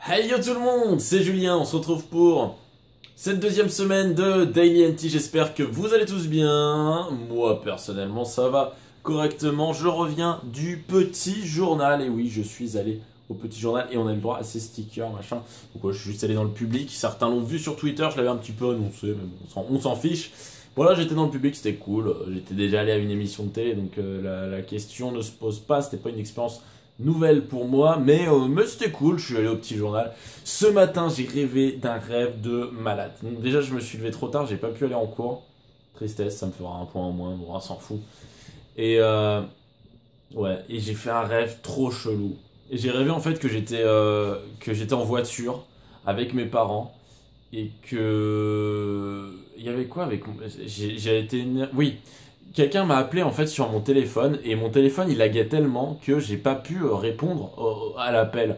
Hey yo tout le monde, c'est Julien, on se retrouve pour cette deuxième semaine de Daily NT, j'espère que vous allez tous bien. Moi personnellement ça va correctement, je reviens du petit journal, et oui je suis allé au petit journal et on a eu le droit à ces stickers machin. Donc ouais, je suis juste allé dans le public, certains l'ont vu sur Twitter, je l'avais un petit peu annoncé, mais bon, on s'en fiche. Voilà, j'étais dans le public, c'était cool, j'étais déjà allé à une émission de télé, donc la question ne se pose pas, c'était pas une expérience nouvelle pour moi, mais c'était cool, je suis allé au petit journal. Ce matin, j'ai rêvé d'un rêve de malade. Donc déjà, je me suis levé trop tard, j'ai pas pu aller en cours. Tristesse, ça me fera un point en moins, bon, on s'en fout. Et ouais, et j'ai fait un rêve trop chelou. Et j'ai rêvé en fait que j'étais en voiture avec mes parents et que il y avait quoi avec j'ai été oui, quelqu'un m'a appelé en fait sur mon téléphone et mon téléphone il laguait tellement que j'ai pas pu répondre à l'appel.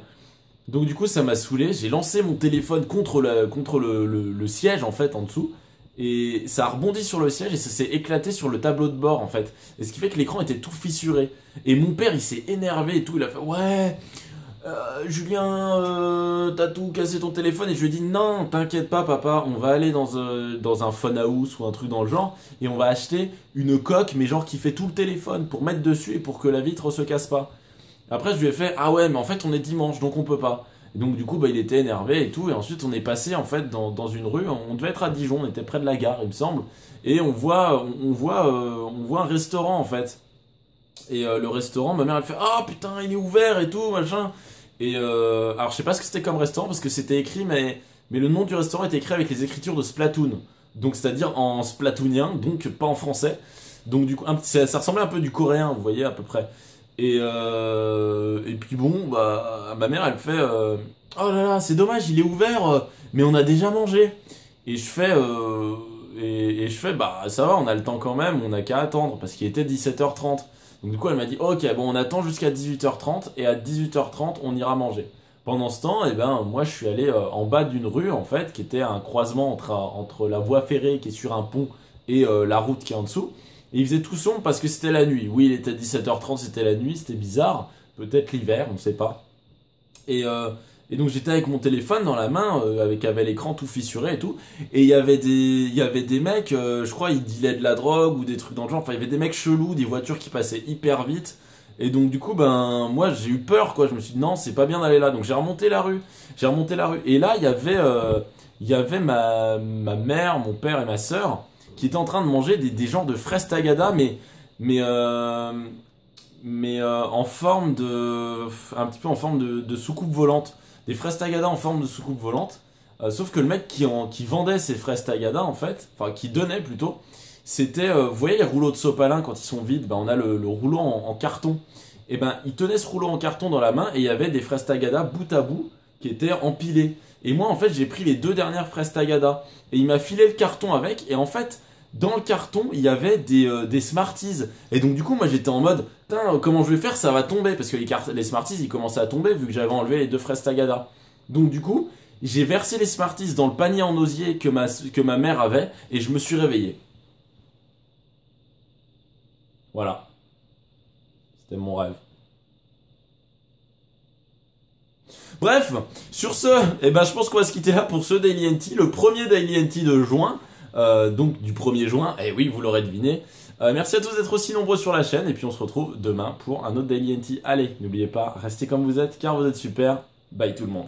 Donc du coup ça m'a saoulé, j'ai lancé mon téléphone contre le siège en fait en dessous et ça a rebondi sur le siège et ça s'est éclaté sur le tableau de bord en fait. Et ce qui fait que l'écran était tout fissuré. Et mon père il s'est énervé et tout, il a fait ouais Julien, t'as tout cassé ton téléphone. Et je lui ai dit non, t'inquiète pas papa, on va aller dans un fun house ou un truc dans le genre et on va acheter une coque mais genre qui fait tout le téléphone pour mettre dessus et pour que la vitre se casse pas. Après je lui ai fait ah ouais mais en fait on est dimanche donc on peut pas. Et donc du coup bah il était énervé et tout et ensuite on est passé en fait dans une rue, on devait être à Dijon, on était près de la gare il me semble et on voit un restaurant en fait. Et le restaurant, ma mère elle fait ah putain il est ouvert et tout machin. Et alors je sais pas ce que c'était comme restaurant parce que c'était écrit mais le nom du restaurant était écrit avec les écritures de Splatoon. Donc c'est-à-dire en splatoonien, donc pas en français. Donc du coup ça ressemblait un peu du coréen, vous voyez à peu près. Et puis bon bah ma mère elle fait oh là là c'est dommage il est ouvert mais on a déjà mangé. Et je fais et je fais bah ça va on a le temps quand même, on a qu'à attendre parce qu'il était 17h30. Donc du coup elle m'a dit ok bon on attend jusqu'à 18h30 et à 18h30 on ira manger. Pendant ce temps, eh ben moi je suis allé en bas d'une rue en fait qui était un croisement entre la voie ferrée qui est sur un pont et la route qui est en dessous. Et il faisait tout sombre parce que c'était la nuit. Oui il était 17h30 c'était la nuit, c'était bizarre. Peut-être l'hiver, on sait pas. Et, euh, et donc j'étais avec mon téléphone dans la main, avec l'écran tout fissuré et tout. Et il y avait des mecs, je crois, ils dealaient de la drogue ou des trucs dans le genre. Enfin, il y avait des mecs chelous, des voitures qui passaient hyper vite. Et donc du coup, ben moi j'ai eu peur, quoi. Je me suis dit non, c'est pas bien d'aller là. Donc j'ai remonté la rue. J'ai remonté la rue. Et là, il y avait ma mère, mon père et ma sœur qui étaient en train de manger des genres de fraises tagada, mais euh, mais en forme un petit peu en forme de soucoupe volante, des fraises tagada en forme de soucoupe volante. Sauf que le mec qui vendait ces fraises tagada en fait, enfin qui donnait plutôt, c'était, vous voyez les rouleaux de sopalin quand ils sont vides, ben on a le rouleau en carton. Et ben il tenait ce rouleau en carton dans la main et il y avait des fraises tagada bout à bout qui étaient empilées. Et moi en fait j'ai pris les deux dernières fraises tagada et il m'a filé le carton avec et en fait dans le carton, il y avait des Smarties. Et donc, du coup, moi, j'étais en mode, putain, comment je vais faire? Ça va tomber. Parce que les Smarties, ils commençaient à tomber vu que j'avais enlevé les deux fraises Tagada. Donc, du coup, j'ai versé les Smarties dans le panier en osier que ma mère avait et je me suis réveillé. Voilà. C'était mon rêve. Bref, sur ce, eh ben, je pense qu'on va se quitter là pour ce Daily NT, le premier Daily NT de juin. Donc du 1er juin, et oui vous l'aurez deviné. Merci à tous d'être aussi nombreux sur la chaîne et puis on se retrouve demain pour un autre Daily NT. Allez, n'oubliez pas, restez comme vous êtes car vous êtes super. Bye tout le monde.